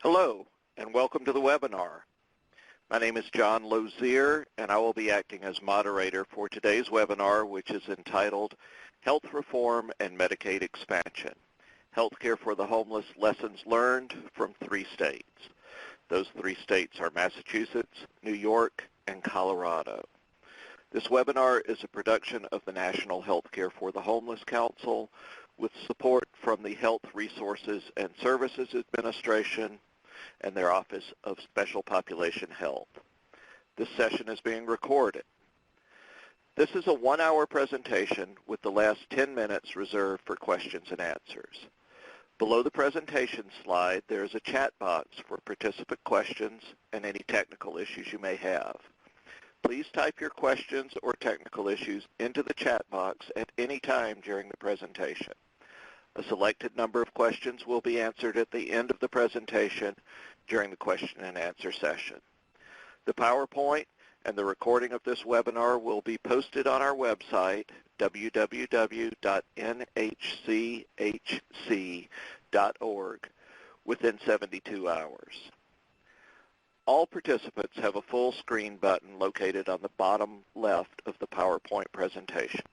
Hello, and welcome to the webinar. My name is John Lozier, and I will be acting as moderator for today's webinar, which is entitled Health Reform and Medicaid Expansion, Healthcare for the Homeless Lessons Learned from 3 states. Those 3 states are Massachusetts, New York, and Colorado. This webinar is a production of the National Healthcare for the Homeless Council with support from the Health Resources and Services Administration and their Office of Special Population Health. This session is being recorded. This is a 1-hour presentation with the last 10 minutes reserved for questions and answers. Below the presentation slide, there is a chat box for participant questions and any technical issues you may have. Please type your questions or technical issues into the chat box at any time during the presentation. A selected number of questions will be answered at the end of the presentation during the question and answer session. The PowerPoint and the recording of this webinar will be posted on our website, www.nhchc.org, within 72 hours. All participants have a full screen button located on the bottom left of the PowerPoint presentation.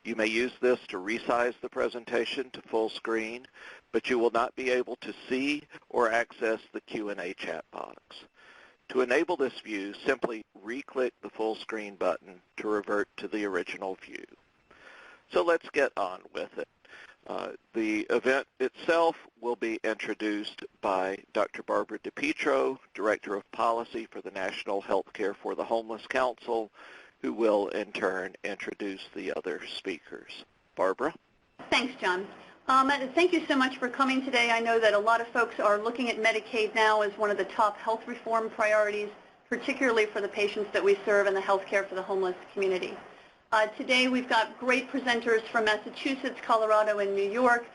You may use this to resize the presentation to full screen, but you will not be able to see or access the Q&A chat box. To enable this view, simply re-click the full screen button to revert to the original view. So let's get on with it. The event itself will be introduced by Dr. Barbara DiPietro, Director of Policy for the National Healthcare for the Homeless Council, who will in turn introduce the other speakers. Barbara? Thanks, John. Thank you so much for coming today. I know that a lot of folks are looking at Medicaid now as one of the top health reform priorities, particularly for the patients that we serve in the healthcare for the homeless community. Today we've got great presenters from Massachusetts, Colorado, and New York.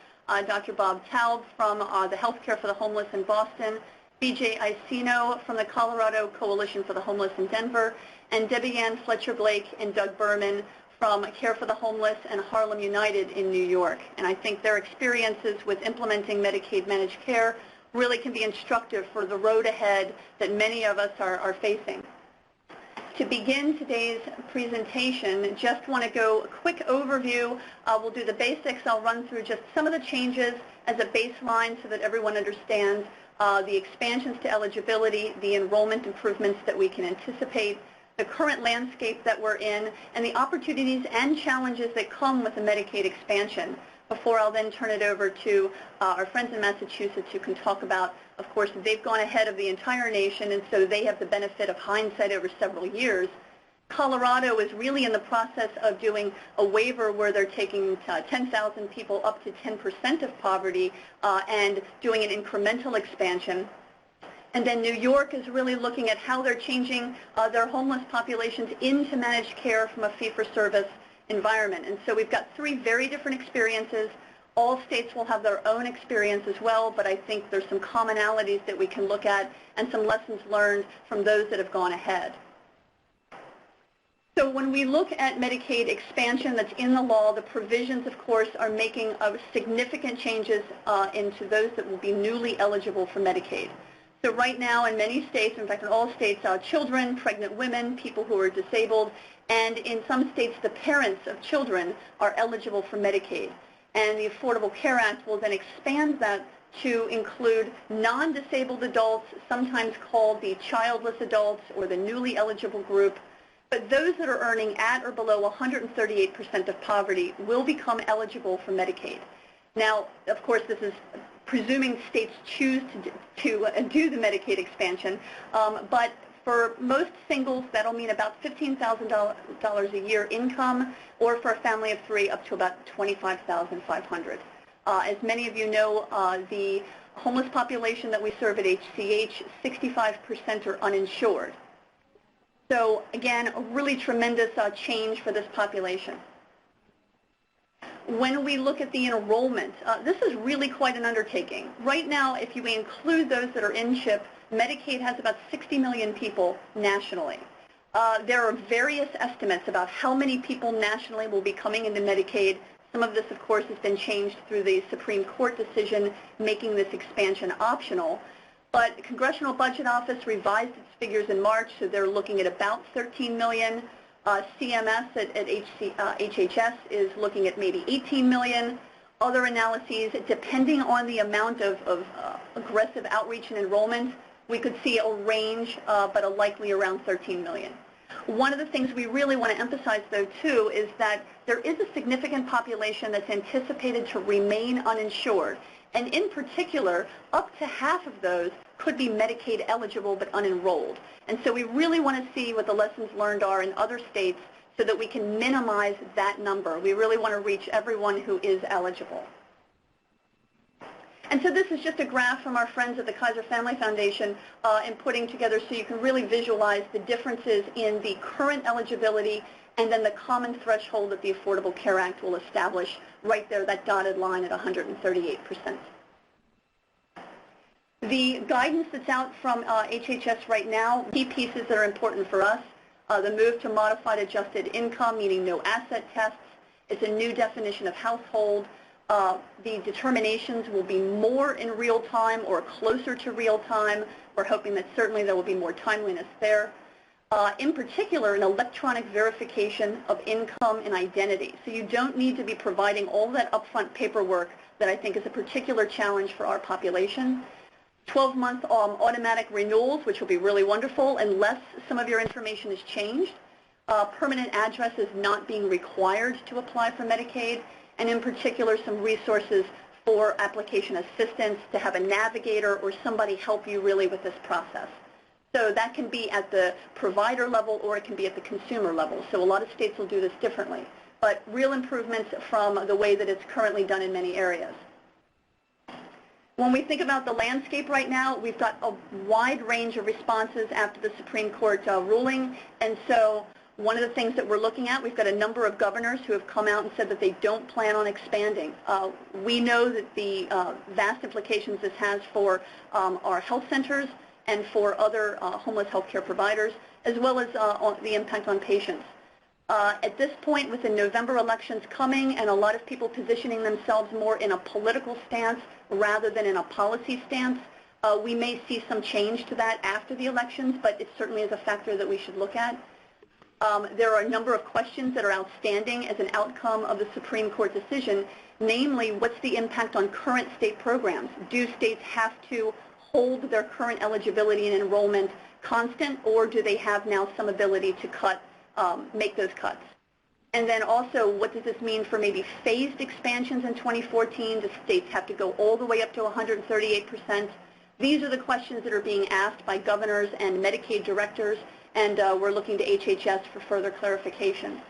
Dr. Bob Taub from the Healthcare for the Homeless in Boston, B.J. Icino from the Colorado Coalition for the Homeless in Denver, and Debbie Ann Fletcher-Blake and Doug Berman from Care for the Homeless and Harlem United in New York. And I think their experiences with implementing Medicaid managed care really can be instructive for the road ahead that many of us are facing. To begin today's presentation, just want to go a quick overview. We'll do the basics. I'll run through just some of the changes as a baseline so that everyone understands the expansions to eligibility, the enrollment improvements that we can anticipate, the current landscape that we're in, and the opportunities and challenges that come with the Medicaid expansion. Before I'll then turn it over to our friends in Massachusetts who can talk about, of course, they've gone ahead of the entire nation, and so they have the benefit of hindsight over several years. Colorado is really in the process of doing a waiver where they're taking 10,000 people up to 10% of poverty and doing an incremental expansion. And then New York is really looking at how they're changing their homeless populations into managed care from a fee-for-service environment. And so we've got 3 very different experiences. All states will have their own experience as well, but I think there's some commonalities that we can look at and some lessons learned from those that have gone ahead. So when we look at Medicaid expansion that's in the law, the provisions, of course, are making significant changes into those that will be newly eligible for Medicaid. So right now in many states, in fact in all states, children, pregnant women, people who are disabled, and in some states the parents of children are eligible for Medicaid. And the Affordable Care Act will then expand that to include non-disabled adults, sometimes called the childless adults or the newly eligible group. But those that are earning at or below 138% of poverty will become eligible for Medicaid. Now, of course, this is presuming states choose to do the Medicaid expansion, but for most singles, that'll mean about $15,000 a year income, or for a family of 3, up to about $25,500. As many of you know, the homeless population that we serve at HCH, 65% are uninsured. So again, a really tremendous change for this population. When we look at the enrollment, this is really quite an undertaking. Right now, if you include those that are in CHIP, Medicaid has about 60 million people nationally. There are various estimates about how many people nationally will be coming into Medicaid. Some of this, of course, has been changed through the Supreme Court decision making this expansion optional. But the Congressional Budget Office revised its figures in March, so they're looking at about 13 million. CMS at HHS is looking at maybe 18 million. Other analyses, depending on the amount of aggressive outreach and enrollment, we could see a range, but likely around 13 million. One of the things we really want to emphasize, though, too, is that there is a significant population that's anticipated to remain uninsured. And in particular, up to half of those could be Medicaid eligible but unenrolled. And so we really want to see what the lessons learned are in other states so that we can minimize that number. We really want to reach everyone who is eligible. And so this is just a graph from our friends at the Kaiser Family Foundation in putting together so you can really visualize the differences in the current eligibility and then the common threshold that the Affordable Care Act will establish right there, that dotted line at 138%. The guidance that's out from HHS right now, key pieces that are important for us, the move to modified adjusted income, meaning no asset tests. It's a new definition of household. The determinations will be more in real time or closer to real time. We're hoping that certainly there will be more timeliness there. In particular, an electronic verification of income and identity. So you don't need to be providing all that upfront paperwork that I think is a particular challenge for our population. 12-month automatic renewals, which will be really wonderful unless some of your information is changed. Permanent address is not being required to apply for Medicaid, and in particular some resources for application assistance to have a navigator or somebody help you really with this process. So that can be at the provider level or it can be at the consumer level. So a lot of states will do this differently, but real improvements from the way that it's currently done in many areas. When we think about the landscape right now, we've got a wide range of responses after the Supreme Court ruling, and so one of the things that we're looking at, we've got a number of governors who have come out and said that they don't plan on expanding. We know that the vast implications this has for our health centers and for other homeless health care providers, as well as the impact on patients. At this point, with the November elections coming and a lot of people positioning themselves more in a political stance rather than in a policy stance, we may see some change to that after the elections, but it certainly is a factor that we should look at. There are a number of questions that are outstanding as an outcome of the Supreme Court decision, namely, what's the impact on current state programs? Do states have to hold their current eligibility and enrollment constant, or do they have now some ability to cut, make those cuts? And then also, what does this mean for maybe phased expansions in 2014? Do states have to go all the way up to 138%? These are the questions that are being asked by governors and Medicaid directors, and we're looking to HHS for further clarification.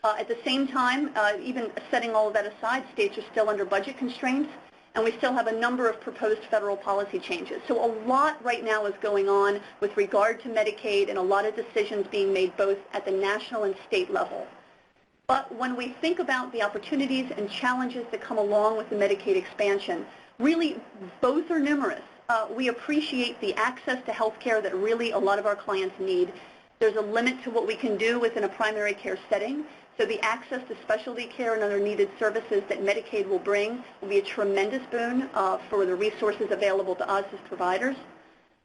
At the same time, even setting all of that aside, states are still under budget constraints, and we still have a number of proposed federal policy changes. So a lot right now is going on with regard to Medicaid and a lot of decisions being made both at the national and state level. But when we think about the opportunities and challenges that come along with the Medicaid expansion, really both are numerous. We appreciate the access to health care that really a lot of our clients need. There's a limit to what we can do within a primary care setting. So the access to specialty care and other needed services that Medicaid will bring will be a tremendous boon for the resources available to us as providers.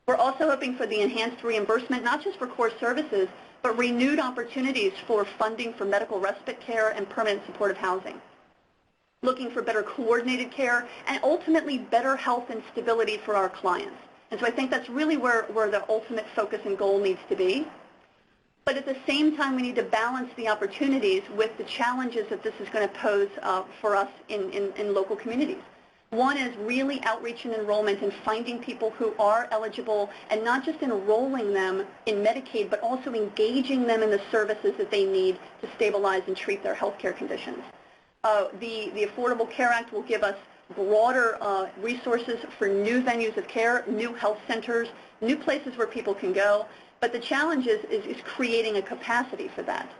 We're also hoping for the enhanced reimbursement, not just for core services, but renewed opportunities for funding for medical respite care and permanent supportive housing. Looking for better coordinated care and ultimately better health and stability for our clients. And so I think that's really where the ultimate focus and goal needs to be. But at the same time, we need to balance the opportunities with the challenges that this is going to pose for us in local communities. One is really outreach and enrollment and finding people who are eligible and not just enrolling them in Medicaid, but also engaging them in the services that they need to stabilize and treat their health care conditions. The Affordable Care Act will give us broader resources for new venues of care, new health centers, new places where people can go. But the challenge is creating a capacity for that.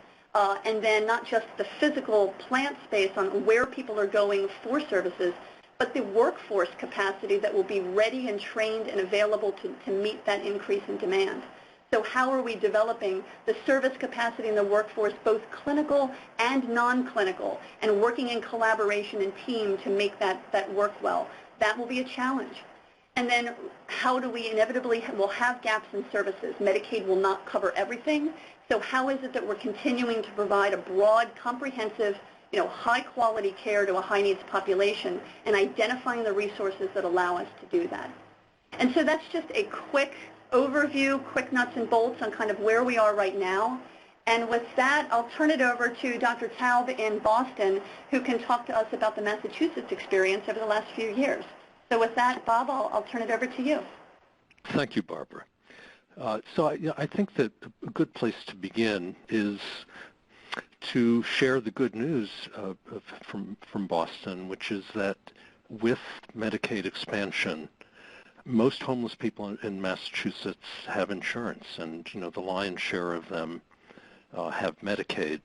And then not just the physical plant space on where people are going for services, but the workforce capacity that will be ready and trained and available to meet that increase in demand. So how are we developing the service capacity in the workforce, both clinical and non-clinical, and working in collaboration and team to make that work well? That will be a challenge. And then how do we inevitably will have gaps in services? Medicaid will not cover everything. So how is it that we're continuing to provide a broad, comprehensive, high-quality care to a high-needs population and identifying the resources that allow us to do that? And so that's just a quick overview, quick nuts and bolts on kind of where we are right now. And with that, I'll turn it over to Dr. Taub in Boston, who can talk to us about the Massachusetts experience over the last few years. So with that, Bob, I'll turn it over to you. Thank you, Barbara. I think that a good place to begin is to share the good news from Boston, which is that with Medicaid expansion, most homeless people in Massachusetts have insurance, and the lion's share of them have Medicaid.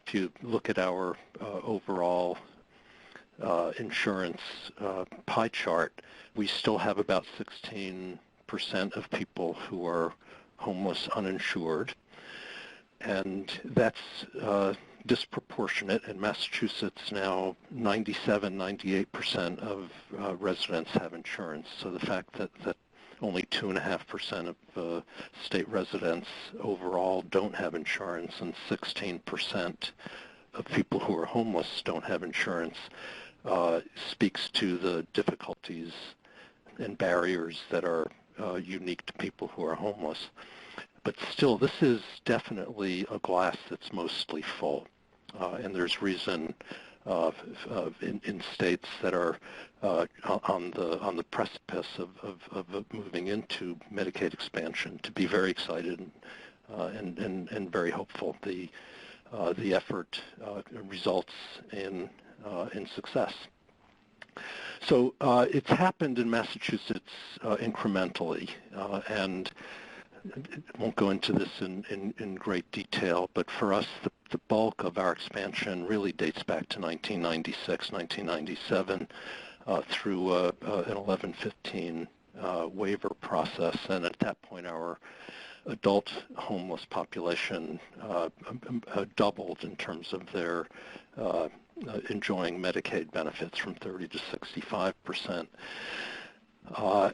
If you look at our overall insurance pie chart, we still have about 16% of people who are homeless uninsured, and that's disproportionate. In Massachusetts now, 97-98% of residents have insurance. So the fact that only 2.5% of state residents overall don't have insurance and 16% of people who are homeless don't have insurance speaks to the difficulties and barriers that are unique to people who are homeless. But still, this is definitely a glass that's mostly full, and there's reason in states that are on the precipice of moving into Medicaid expansion to be very excited and very hopeful. The effort results in success. So it's happened in Massachusetts incrementally, and I won't go into this in great detail, but for us, the bulk of our expansion really dates back to 1996, 1997, through an 1115 waiver process, and at that point, our adult homeless population doubled in terms of their enjoying Medicaid benefits from 30 to 65%.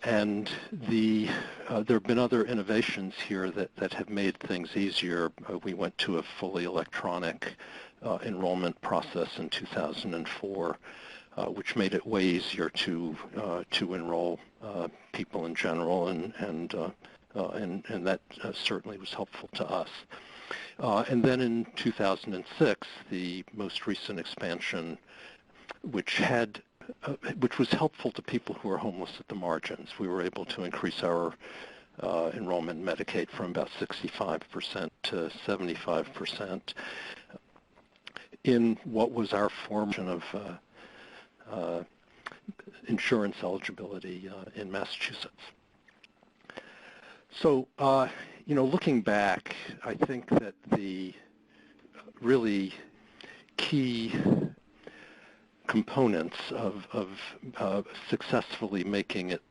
And there have been other innovations here that have made things easier. We went to a fully electronic enrollment process in 2004, which made it way easier to enroll people in general, and that certainly was helpful to us. And then in 2006, the most recent expansion, which was helpful to people who are homeless at the margins. We were able to increase our enrollment in Medicaid from about 65% to 75% in what was our form of insurance eligibility in Massachusetts. So, looking back, I think that the really key components of successfully making it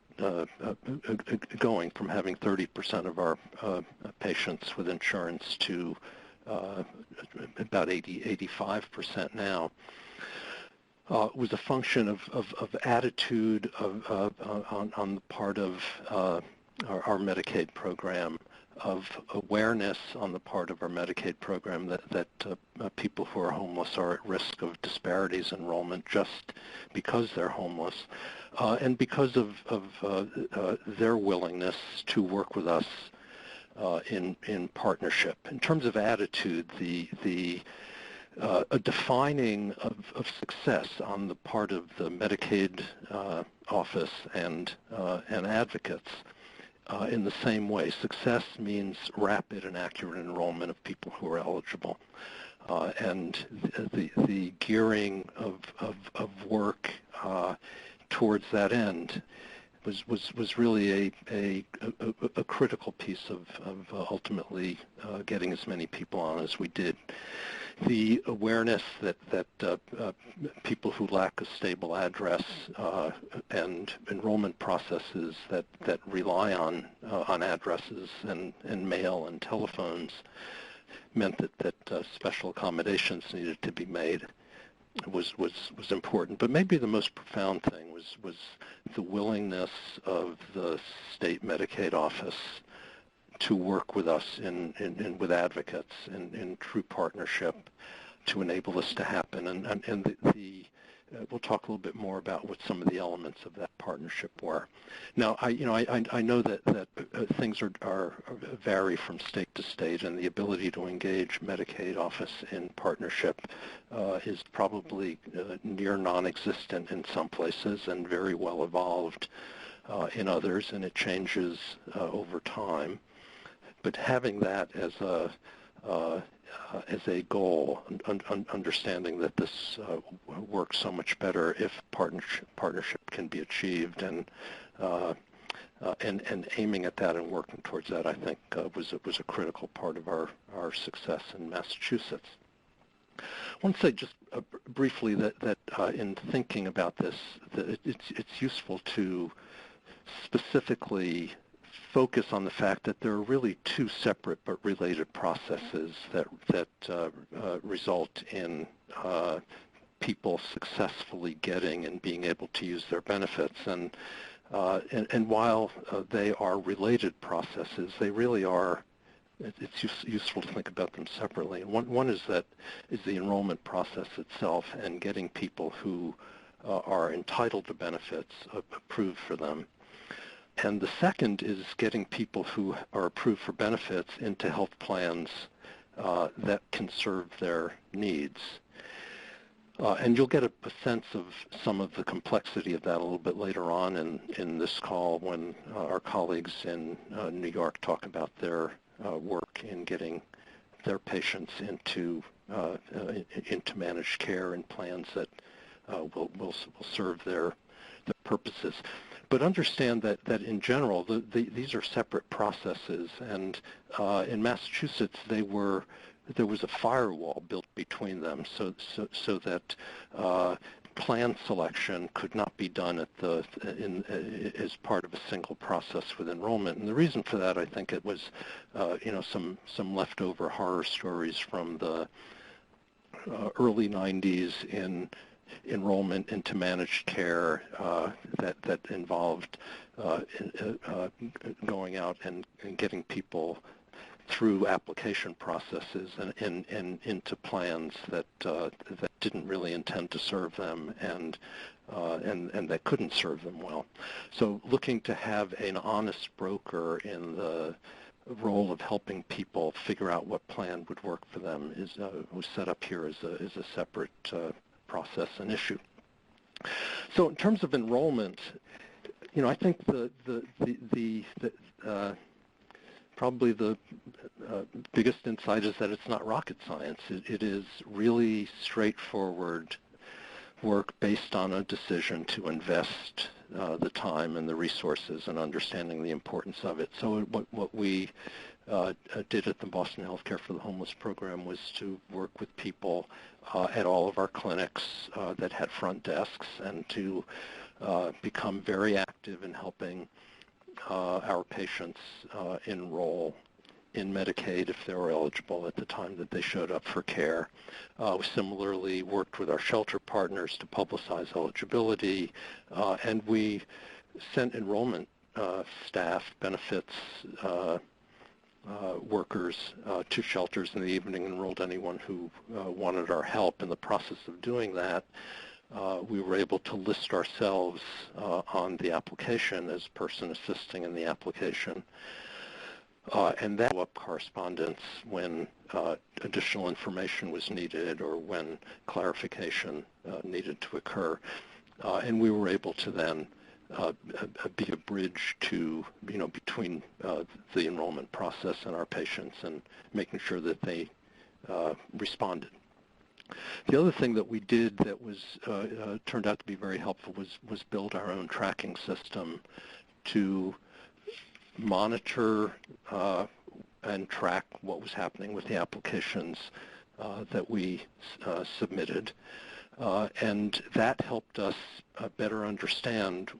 going from having 30% of our patients with insurance to about 80-85% now was a function of attitude on the part of our Medicaid program, of awareness on the part of our Medicaid program that people who are homeless are at risk of disparities in enrollment just because they're homeless, and because of their willingness to work with us in partnership. In terms of attitude, a defining of success on the part of the Medicaid office and advocates in the same way. Success means rapid and accurate enrollment of people who are eligible. And the gearing of work towards that end was really a critical piece of ultimately getting as many people on as we did. The awareness that people who lack a stable address and enrollment processes that rely on addresses and mail and telephones meant that special accommodations needed to be made. was important. But maybe the most profound thing was the willingness of the state Medicaid office to work with us with advocates in true partnership to enable this to happen. And we'll talk a little bit more about what some of the elements of that partnership were. Now, I know that things vary from state to state, and the ability to engage Medicaid office in partnership is probably near non-existent in some places and very well evolved in others, and it changes over time. But having that as a goal, understanding that this works so much better if partnership can be achieved, and aiming at that and working towards that, I think was a critical part of our success in Massachusetts. I want to say just briefly that in thinking about this, that it's useful to specifically focus on the fact that there are really two separate but related processes that result in people successfully getting and being able to use their benefits. And while they are related processes, they really are. It's useful to think about them separately. And one is the enrollment process itself and getting people who are entitled to benefits approved for them. And the second is getting people who are approved for benefits into health plans that can serve their needs. And you'll get a sense of some of the complexity of that a little bit later on in this call when our colleagues in New York talk about their work in getting their patients into managed care and plans that will serve their purposes. But understand that in general, these are separate processes, and in Massachusetts, there was a firewall built between them, so that plan selection could not be done as part of a single process with enrollment. And the reason for that, I think, it was some leftover horror stories from the early 90s in enrollment into managed care that involved going out and getting people through application processes and into plans that didn't really intend to serve them and that couldn't serve them well. So looking to have an honest broker in the role of helping people figure out what plan would work for them was set up here as a separate process and issue. So in terms of enrollment, I think probably the biggest insight is that it's not rocket science. It is really straightforward work based on a decision to invest the time and the resources and understanding the importance of it. So what we did at the Boston Healthcare for the Homeless program was to work with people at all of our clinics that had front desks and to become very active in helping our patients enroll in Medicaid if they were eligible at the time that they showed up for care. We similarly worked with our shelter partners to publicize eligibility, and we sent enrollment staff, benefits workers to shelters in the evening, enrolled anyone who wanted our help. In the process of doing that, we were able to list ourselves on the application as person assisting in the application. And that follow-up correspondence when additional information was needed or when clarification needed to occur. And we were able to then be a bridge to, between the enrollment process and our patients and making sure that they responded. The other thing that we did that was turned out to be very helpful was build our own tracking system to monitor and track what was happening with the applications that we submitted. And that helped us better understand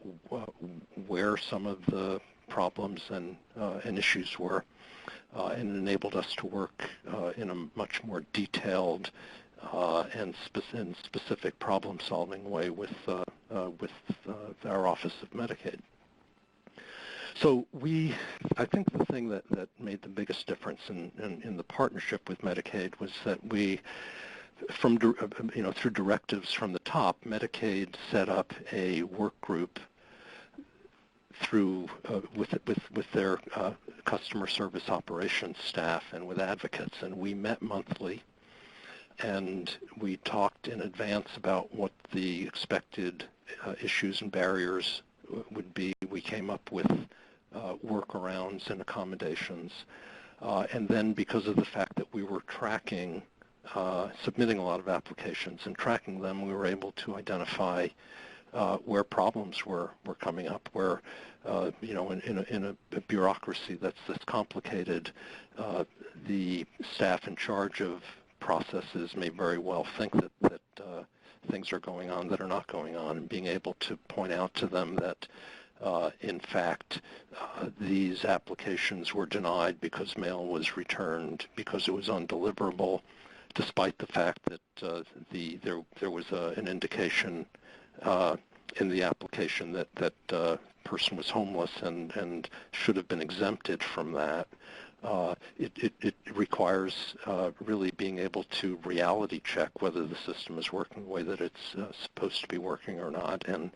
where some of the problems and issues were, and enabled us to work in a much more detailed and in specific problem-solving way with our Office of Medicaid. So I think the thing that made the biggest difference in the partnership with Medicaid was that we, through directives from the top, Medicaid set up a work group with their customer service operations staff and with advocates, and we met monthly, and we talked in advance about what the expected issues and barriers would be. We came up with workarounds and accommodations, and then because of the fact that we were tracking, submitting a lot of applications and tracking them, we were able to identify where problems were coming up, where in a bureaucracy that's complicated, the staff in charge of processes may very well think that things are going on that are not going on, and being able to point out to them that in fact these applications were denied because mail was returned because it was undeliverable, despite the fact that there was an indication in the application that person was homeless and should have been exempted from that. It requires really being able to reality check whether the system is working the way that it's supposed to be working or not, and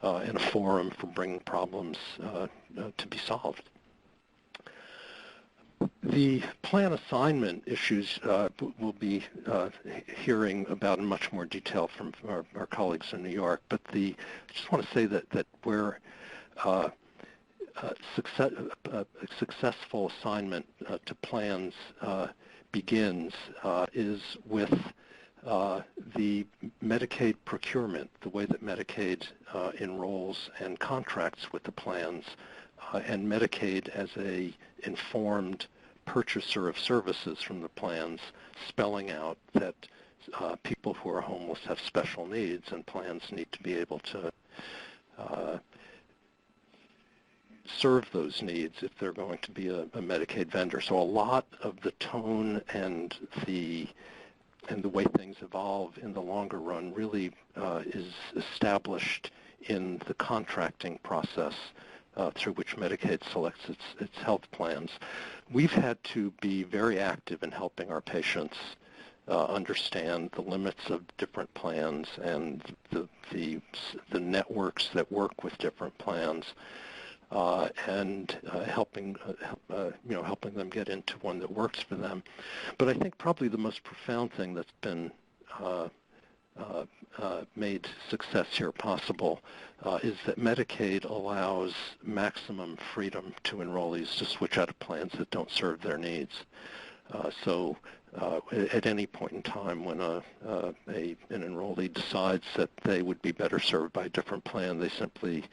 in a forum for bringing problems to be solved. The plan assignment issues we'll be hearing about in much more detail from our colleagues in New York, but I just want to say that where successful assignment to plans begins is with the Medicaid procurement, the way that Medicaid enrolls and contracts with the plans, and Medicaid as a informed purchaser of services from the plans, spelling out that people who are homeless have special needs, and plans need to be able to serve those needs if they're going to be a Medicaid vendor. So a lot of the tone and the way things evolve in the longer run really is established in the contracting process through which Medicaid selects its health plans. We've had to be very active in helping our patients understand the limits of different plans and the networks that work with different plans, and helping them get into one that works for them. But I think probably the most profound thing that's been made success here possible is that Medicaid allows maximum freedom to enrollees to switch out of plans that don't serve their needs. So at any point in time when an enrollee decides that they would be better served by a different plan, they simply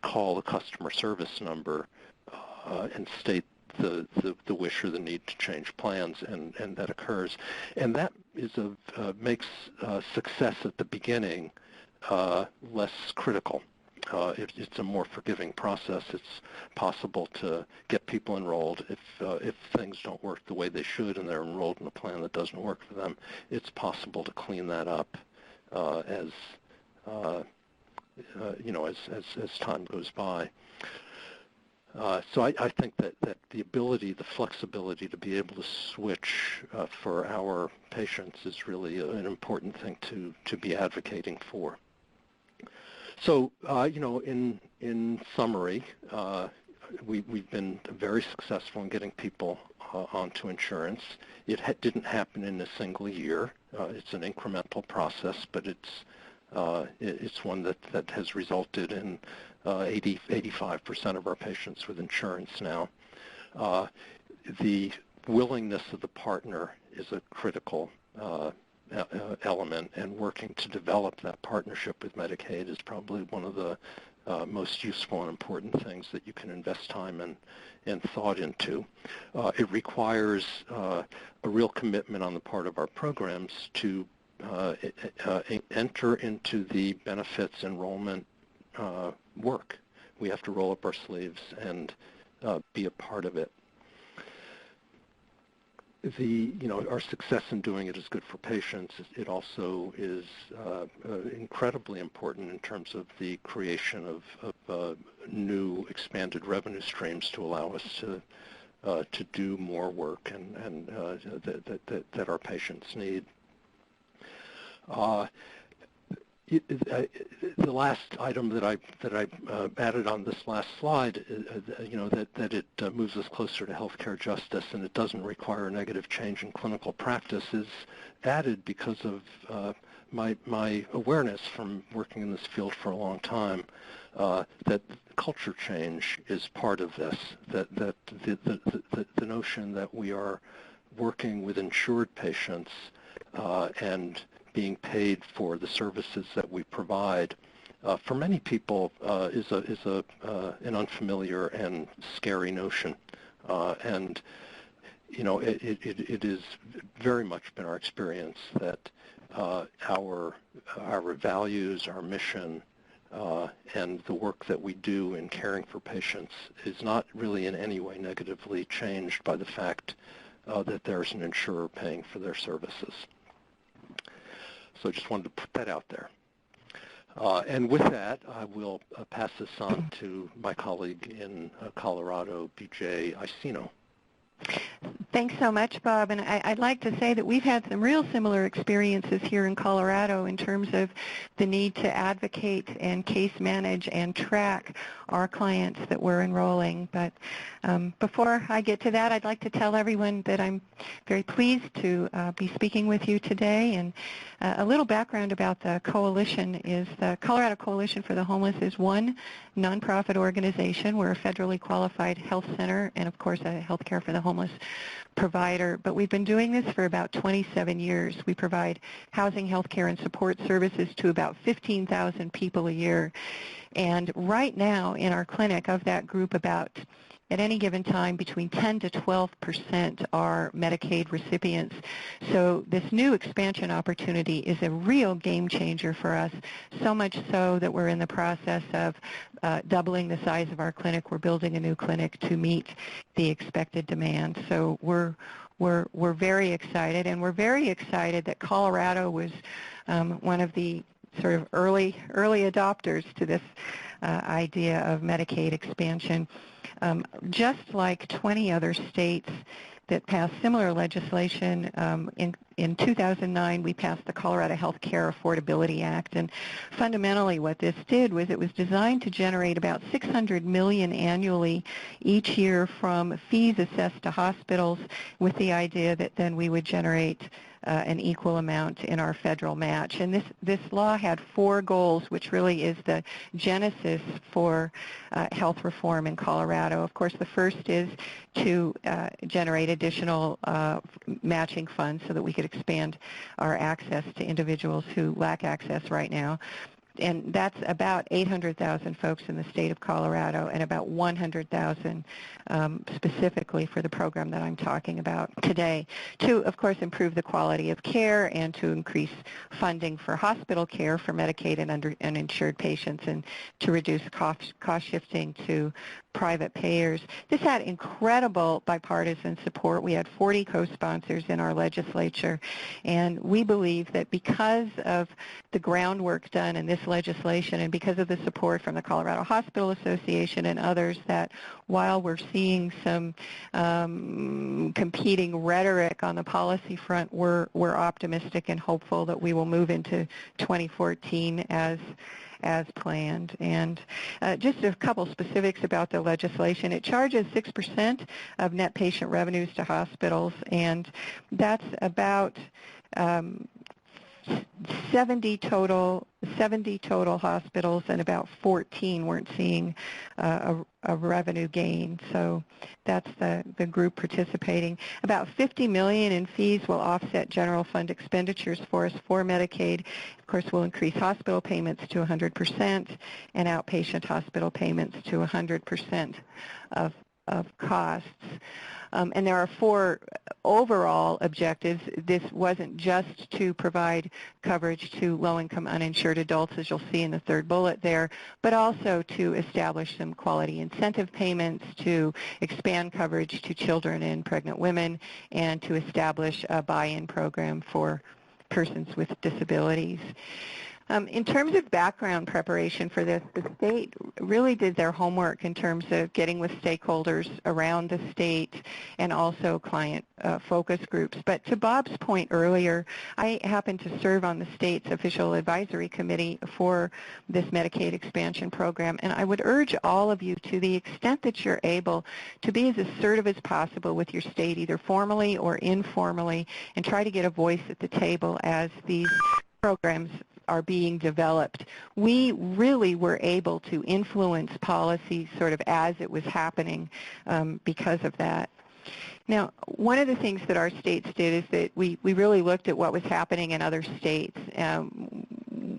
call the customer service number and state the wish or the need to change plans, and that occurs. And that makes success at the beginning less critical. It's a more forgiving process. It's possible to get people enrolled. If things don't work the way they should and they're enrolled in a plan that doesn't work for them, it's possible to clean that up as time goes by. So I think that the ability, the flexibility to be able to switch for our patients is really an important thing to be advocating for. So, in summary, we've been very successful in getting people onto insurance. It didn't happen in a single year. It's an incremental process, but it's one that has resulted in 85% of our patients with insurance now. The willingness of the partner is a critical element, and working to develop that partnership with Medicaid is probably one of the most useful and important things that you can invest time and thought into. It requires a real commitment on the part of our programs to enter into the benefits enrollment work. We have to roll up our sleeves and be a part of it. our success in doing it is good for patients. It also is incredibly important in terms of the creation of new expanded revenue streams to allow us to do more work and that our patients need. The last item that I added on this last slide, that it moves us closer to healthcare justice and it doesn't require a negative change in clinical practice, is added because of my awareness from working in this field for a long time that culture change is part of this. That the notion that we are working with insured patients and being paid for the services that we provide, for many people is an unfamiliar and scary notion, and it is very much been our experience that our values, our mission, and the work that we do in caring for patients is not really in any way negatively changed by the fact that there's an insurer paying for their services. So I just wanted to put that out there. And with that, I will pass this on to my colleague in Colorado, BJ Icino. Thanks so much, Bob. And I'd like to say that we've had some real similar experiences here in Colorado in terms of the need to advocate and case manage and track our clients that we're enrolling. But before I get to that, I'd like to tell everyone that I'm very pleased to be speaking with you today. And a little background about the coalition is the Colorado Coalition for the Homeless is one nonprofit organization. We're a federally qualified health center and, of course, a healthcare for the homeless provider, but we've been doing this for about 27 years. We provide housing, healthcare, and support services to about 15,000 people a year. And right now in our clinic, of that group, about at any given time, between 10 to 12% are Medicaid recipients. So this new expansion opportunity is a real game changer for us, so much so that we're in the process of doubling the size of our clinic. We're building a new clinic to meet the expected demand. So we're very excited, and we're very excited that Colorado was one of the sort of early adopters to this idea of Medicaid expansion. Just like 20 other states that passed similar legislation, in 2009 we passed the Colorado Healthcare Affordability Act, and fundamentally what this did was it was designed to generate about $600 million annually each year from fees assessed to hospitals, with the idea that then we would generate an equal amount in our federal match. And this law had 4 goals, which really is the genesis for health reform in Colorado. Of course, the first is to generate additional matching funds so that we could expand our access to individuals who lack access right now. And that's about 800,000 folks in the state of Colorado and about 100,000 specifically for the program that I'm talking about today, to, of course, improve the quality of care and to increase funding for hospital care for Medicaid and uninsured patients, and to reduce cost shifting to private payers. This had incredible bipartisan support. We had 40 co-sponsors in our legislature, and we believe that because of the groundwork done in this legislation and because of the support from the Colorado Hospital Association and others, that while we're seeing some competing rhetoric on the policy front, we're optimistic and hopeful that we will move into 2014 as planned. And just a couple specifics about the legislation. It charges 6% of net patient revenues to hospitals, and that's about 70 total hospitals, and about 14 weren't seeing a revenue gain. So that's the group participating. About $50 million in fees will offset general fund expenditures for us for Medicaid. Of course, we'll increase hospital payments to 100% and outpatient hospital payments to 100% of costs. And there are 4 overall objectives. This wasn't just to provide coverage to low-income uninsured adults, as you'll see in the 3rd bullet there, but also to establish some quality incentive payments, to expand coverage to children and pregnant women, and to establish a buy-in program for persons with disabilities. In terms of background preparation for this, the state really did their homework in terms of getting with stakeholders around the state and also client focus groups. But to Bob's point earlier, I happen to serve on the state's official advisory committee for this Medicaid expansion program, and I would urge all of you, to the extent that you're able, to be as assertive as possible with your state, either formally or informally, and try to get a voice at the table as these programs are being developed. We really were able to influence policy sort of as it was happening because of that. Now, one of the things that our states did is that we really looked at what was happening in other states,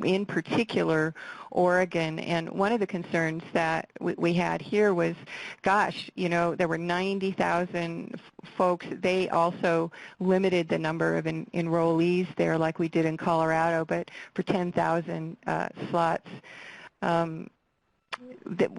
in particular Oregon, and one of the concerns that we had here was, gosh, you know, there were 90,000 folks. They also limited the number of enrollees there like we did in Colorado, but for 10,000 slots.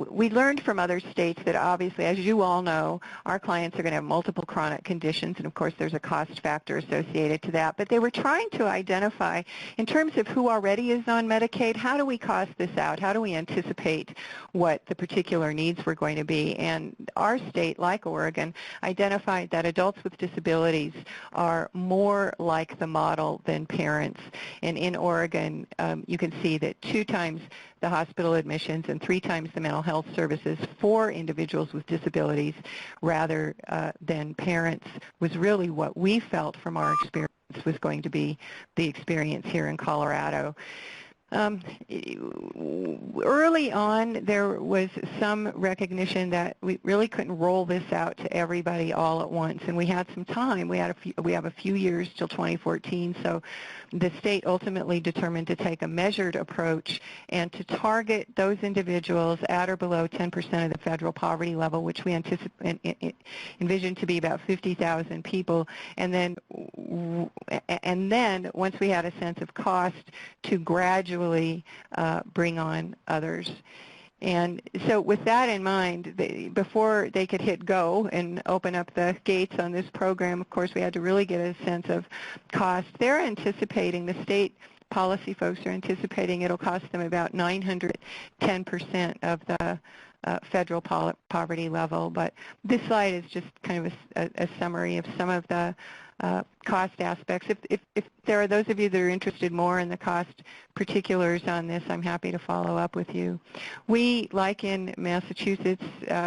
We learned from other states that obviously, as you all know, our clients are going to have multiple chronic conditions, and of course there's a cost factor associated to that. But they were trying to identify, in terms of who already is on Medicaid, how do we cost this out? How do we anticipate what the particular needs were going to be? And our state, like Oregon, identified that adults with disabilities are more like the model than parents. And in Oregon, you can see that 2 times the hospital admissions and 3 times the mental health services for individuals with disabilities rather than parents was really what we felt from our experience was going to be the experience here in Colorado. Early on, there was some recognition that we really couldn't roll this out to everybody all at once, and we had some time. We have a few years till 2014, so the state ultimately determined to take a measured approach and to target those individuals at or below 10% of the federal poverty level, which we envisioned to be about 50,000 people, and then once we had a sense of cost, to gradually bring on others. And so with that in mind, before they could hit go and open up the gates on this program, of course, we had to really get a sense of cost. They're anticipating, the state policy folks are anticipating it'll cost them about 910% of the federal poverty level. But this slide is just kind of a summary of some of the cost aspects. If there are those of you that are interested more in the cost particulars on this, I'm happy to follow up with you. We, like in Massachusetts,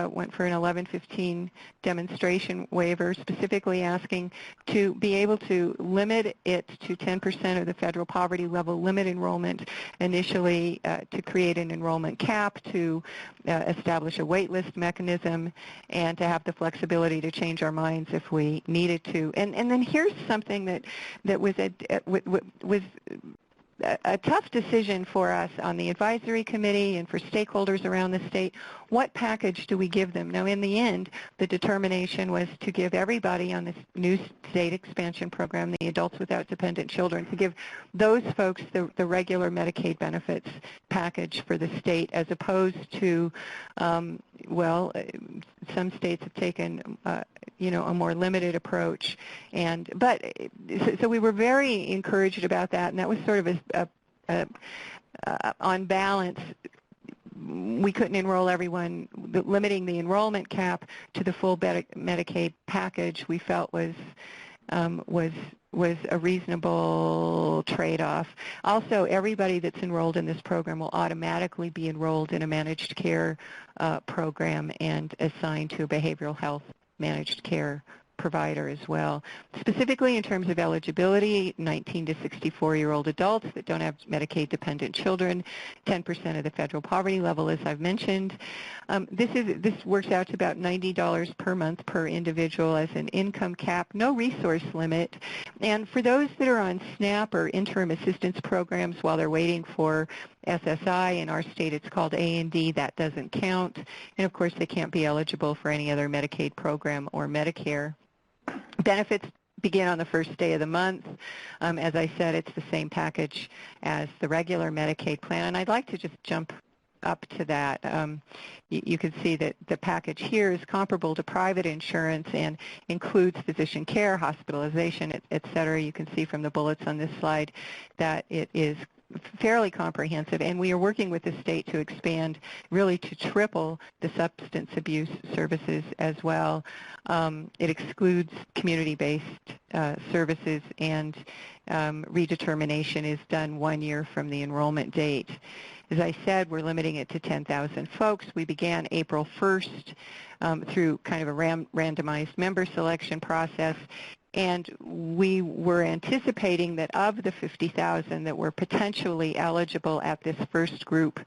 went for an 1115 demonstration waiver, specifically asking to be able to limit it to 10% of the federal poverty level, limit enrollment initially, to create an enrollment cap, to establish a wait list mechanism, and to have the flexibility to change our minds if we needed to. And then here's something that was a tough decision for us on the advisory committee and for stakeholders around the state. What package do we give them? Now, in the end, the determination was to give everybody on this new state expansion program, the adults without dependent children, to give those folks the regular Medicaid benefits package for the state, as opposed to, well, some states have taken, a more limited approach. So we were very encouraged about that, and that was sort of on balance. We couldn't enroll everyone. Limiting the enrollment cap to the full Medicaid package we felt was a reasonable trade-off. Also, everybody that's enrolled in this program will automatically be enrolled in a managed care program and assigned to a behavioral health managed care provider as well. Specifically in terms of eligibility, 19 to 64-year-old adults that don't have Medicaid-dependent children, 10% of the federal poverty level, as I've mentioned. This works out to about $90 per month per individual as an income cap, no resource limit. And for those that are on SNAP or interim assistance programs while they're waiting for SSI, in our state it's called A&D, that doesn't count. And of course they can't be eligible for any other Medicaid program or Medicare. Benefits begin on the first day of the month. As I said, it's the same package as the regular Medicaid plan, and I'd like to just jump up to that. You can see that the package here is comparable to private insurance and includes physician care, hospitalization, et cetera. You can see from the bullets on this slide that it is fairly comprehensive, and we are working with the state to expand, really to triple the substance abuse services as well. It excludes community-based services, and redetermination is done 1 year from the enrollment date. As I said, we're limiting it to 10,000 folks. We began April 1st through kind of a randomized member selection process, and we were anticipating that of the 50,000 that were potentially eligible at this first group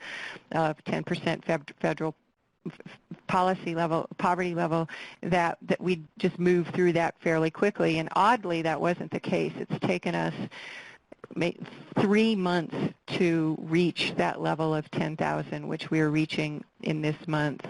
of 10% federal poverty level, that we'd just move through that fairly quickly. And oddly, that wasn't the case. It's taken us 3 months to reach that level of 10,000, which we are reaching in this month.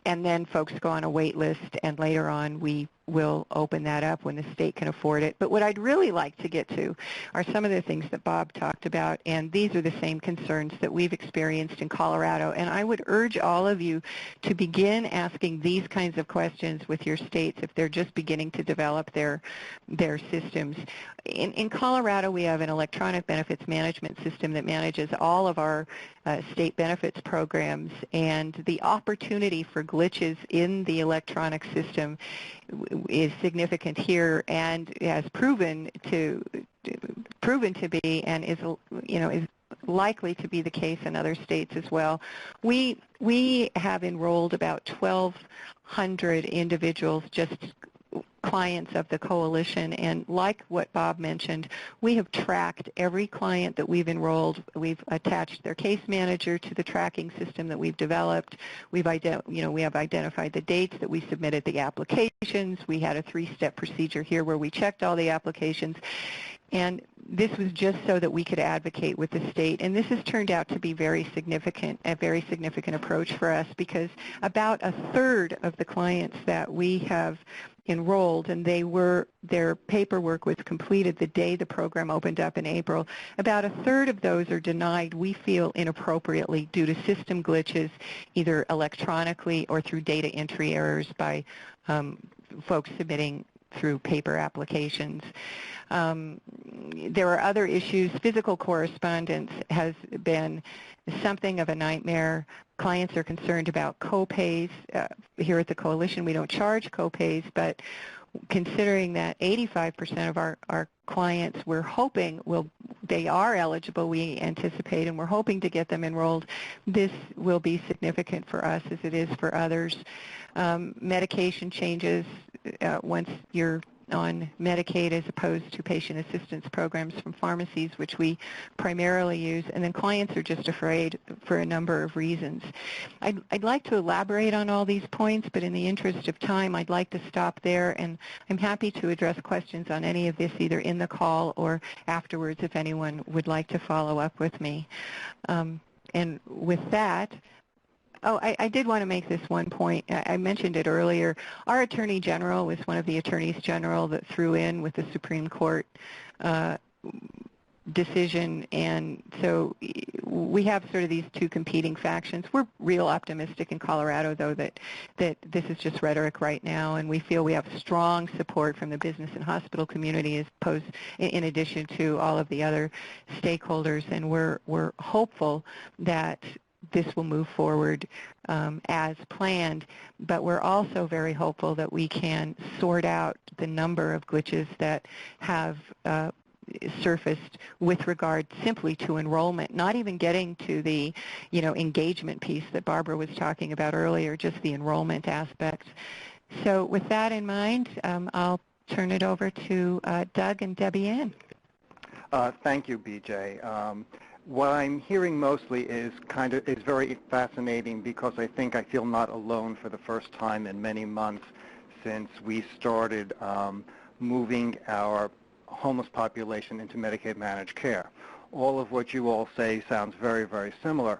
And then folks go on a wait list, and later on we will open that up when the state can afford it. But what I'd really like to get to are some of the things that Bob talked about, and these are the same concerns that we've experienced in Colorado. And I would urge all of you to begin asking these kinds of questions with your states if they're just beginning to develop their systems. In Colorado, we have an electronic benefits management system that manages all of our state benefits programs, and the opportunity for glitches in the electronic system is significant here, and has proven to be, and is likely to be the case in other states as well. We have enrolled about 1,200 individuals, just clients of the coalition, and like what Bob mentioned, we have tracked every client that we've enrolled. We've attached their case manager to the tracking system that we've developed. We have identified the dates that we submitted the applications. We had a 3-step procedure here where we checked all the applications, and this was just so that we could advocate with the state. And this has turned out to be a very significant approach for us, because about a third of the clients that we have enrolled, and their paperwork was completed the day the program opened up in April, about a third of those are denied, we feel, inappropriately due to system glitches, either electronically or through data entry errors by folks submitting through paper applications. There are other issues. Physical correspondence has been something of a nightmare. Clients are concerned about co-pays. Here at the Coalition, we don't charge co-pays, but considering that 85% of our clients, we're hoping they are eligible, we anticipate, and we're hoping to get them enrolled, this will be significant for us as it is for others. Medication changes once you're on Medicaid as opposed to patient assistance programs from pharmacies, which we primarily use, and then clients are just afraid for a number of reasons. I'd like to elaborate on all these points, but in the interest of time, I'd like to stop there, and I'm happy to address questions on any of this either in the call or afterwards if anyone would like to follow up with me. And with that, I did want to make this one point. I mentioned it earlier. Our Attorney General was one of the Attorneys General that threw in with the Supreme Court decision, and so we have sort of these two competing factions. We're real optimistic in Colorado, though, that this is just rhetoric right now, and we feel we have strong support from the business and hospital community in addition to all of the other stakeholders, and we're hopeful that this will move forward as planned, but we're also very hopeful that we can sort out the number of glitches that have surfaced with regard simply to enrollment, not even getting to the engagement piece that Barbara was talking about earlier, just the enrollment aspect. So with that in mind, I'll turn it over to Doug and Debbie Ann. Thank you, BJ. What I'm hearing mostly is very fascinating, because I think I feel not alone for the first time in many months since we started moving our homeless population into Medicaid managed care. All of what you all say sounds very, very similar.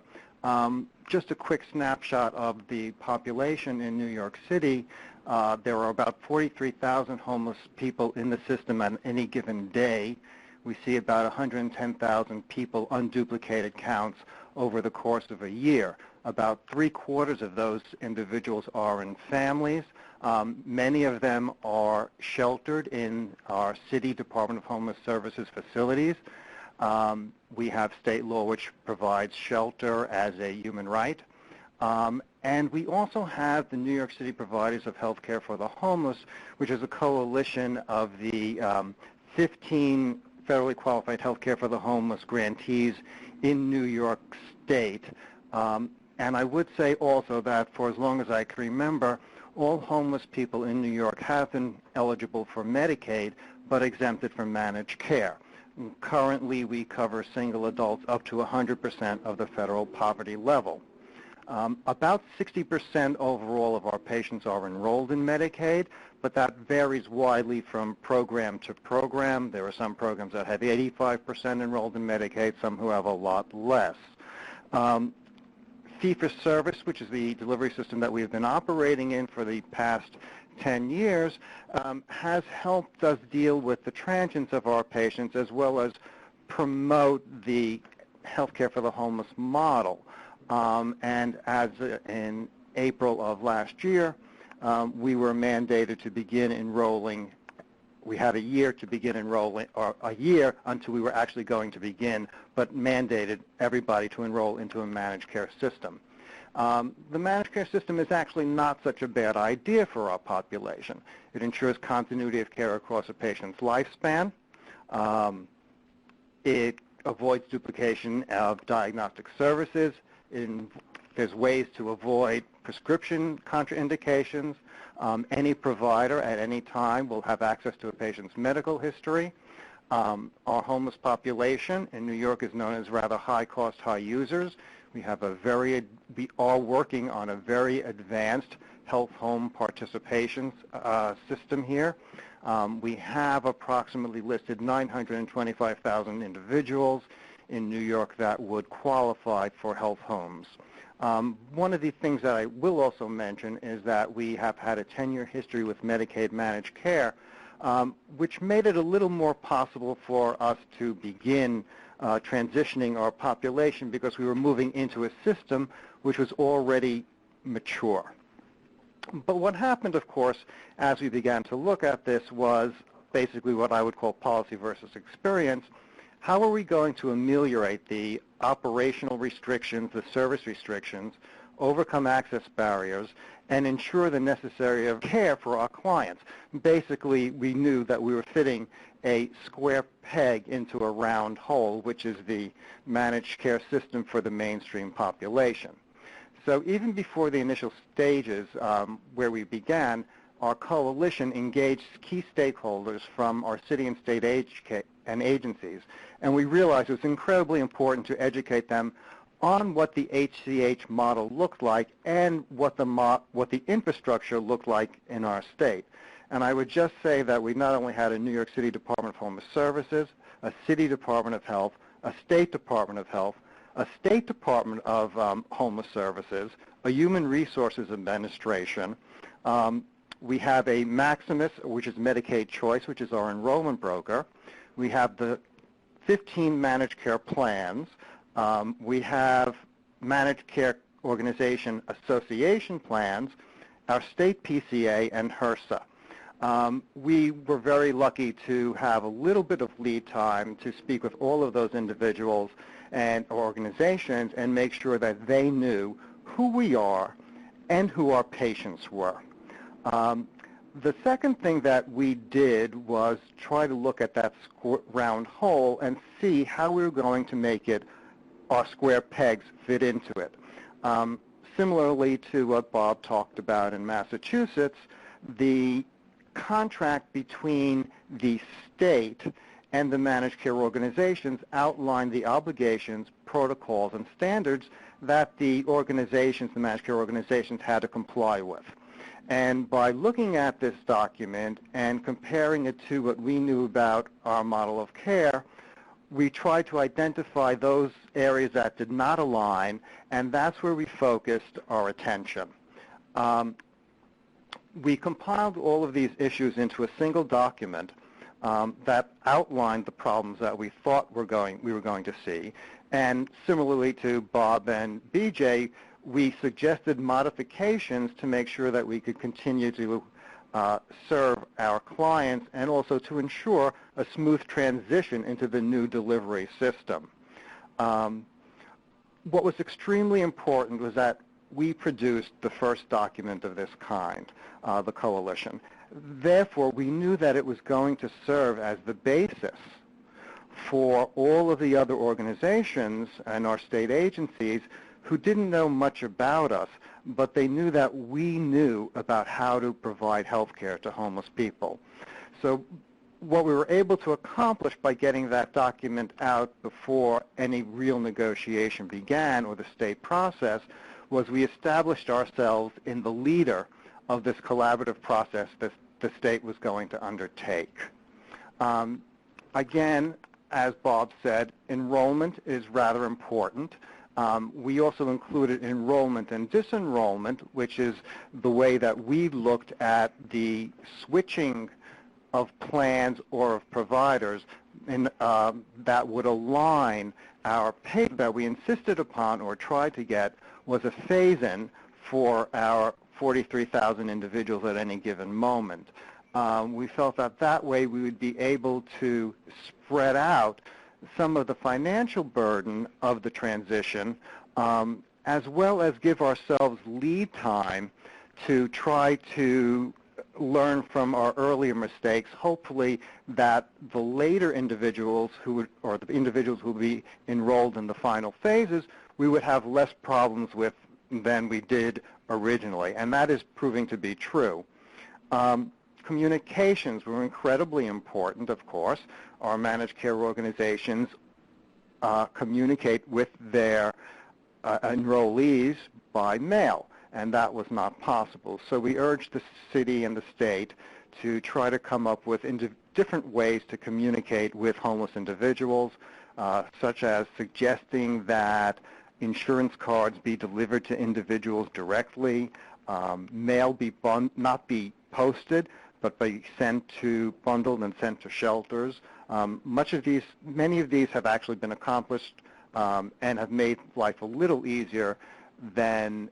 Just a quick snapshot of the population in New York City. There are about 43,000 homeless people in the system on any given day. We see about 110,000 people, unduplicated counts, over the course of a year. About 3/4 of those individuals are in families. Many of them are sheltered in our City Department of Homeless Services facilities. We have state law which provides shelter as a human right. And we also have the New York City Providers of Health Care for the Homeless, which is a coalition of the 15 federally qualified health care for the homeless grantees in New York State. And I would say also that for as long as I can remember, all homeless people in New York have been eligible for Medicaid, but exempted from managed care. Currently, we cover single adults up to 100% of the federal poverty level. About 60% overall of our patients are enrolled in Medicaid, but that varies widely from program to program. There are some programs that have 85% enrolled in Medicaid, some who have a lot less. Fee-for-service, which is the delivery system that we've been operating in for the past 10 years, has helped us deal with the transients of our patients as well as promote the healthcare for the homeless model. And as in April of last year, we were mandated to begin enrolling. We had a year to begin enrolling, or a year until we were actually going to begin, but mandated everybody to enroll into a managed care system. The managed care system is actually not such a bad idea for our population. It ensures continuity of care across a patient's lifespan. It avoids duplication of diagnostic services. There's ways to avoid prescription contraindications. Any provider at any time will have access to a patient's medical history. Our homeless population in New York is known as rather high-cost, high users. We are working on a very advanced health home participation system here. We have approximately listed 925,000 individuals in New York that would qualify for health homes. One of the things that I will also mention is that we have had a 10-year history with Medicaid managed care, which made it a little more possible for us to begin transitioning our population because we were moving into a system which was already mature. But what happened, of course, as we began to look at this was basically what I would call policy versus experience. How are we going to ameliorate the operational restrictions, the service restrictions, overcome access barriers, and ensure the necessary care for our clients? Basically, we knew that we were fitting a square peg into a round hole, which is the managed care system for the mainstream population. So even before the initial stages where we began, our coalition engaged key stakeholders from our city and state agencies, and we realized it was incredibly important to educate them on what the HCH model looked like and what the infrastructure looked like in our state. And I would just say that we not only had a New York City Department of Homeless Services, a City Department of Health, a State Department of Health, a State Department of Homeless Services, a Human Resources Administration. We have a Maximus, which is Medicaid Choice, which is our enrollment broker. We have the 15 managed care plans. We have managed care organization association plans, our state PCA, and HRSA. We were very lucky to have a little bit of lead time to speak with all of those individuals and organizations and make sure that they knew who we are and who our patients were. The second thing that we did was try to look at that round hole and see how we were going to make it, our square pegs fit into it. Similarly to what Bob talked about in Massachusetts, the contract between the state and the managed care organizations outlined the obligations, protocols, and standards that the organizations, the managed care organizations, had to comply with. And by looking at this document and comparing it to what we knew about our model of care, we tried to identify those areas that did not align, and that's where we focused our attention. We compiled all of these issues into a single document that outlined the problems that we thought we were going to see. And similarly to Bob and BJ, we suggested modifications to make sure that we could continue to serve our clients and also to ensure a smooth transition into the new delivery system. What was extremely important was that we produced the first document of this kind, the coalition. Therefore, we knew that it was going to serve as the basis for all of the other organizations and our state agencies who didn't know much about us, but they knew that we knew about how to provide health care to homeless people. So what we were able to accomplish by getting that document out before any real negotiation began or the state process was we established ourselves in the leader of this collaborative process that the state was going to undertake. Again, as Bob said, enrollment is rather important. We also included enrollment and disenrollment, which is the way that we looked at the switching of plans or of providers that would align our pay that we insisted upon or tried to get was a phase-in for our 43,000 individuals at any given moment. We felt that that way we would be able to spread out some of the financial burden of the transition, as well as give ourselves lead time to try to learn from our earlier mistakes, hopefully that the later individuals who would, or the individuals who would be enrolled in the final phases, we would have less problems with than we did originally, and that is proving to be true. Communications were incredibly important, of course. Our managed care organizations communicate with their enrollees by mail, and that was not possible. So we urged the city and the state to try to come up with different ways to communicate with homeless individuals, such as suggesting that insurance cards be delivered to individuals directly, mail not be posted, but be sent to bundled and sent to shelters. Many of these have actually been accomplished and have made life a little easier than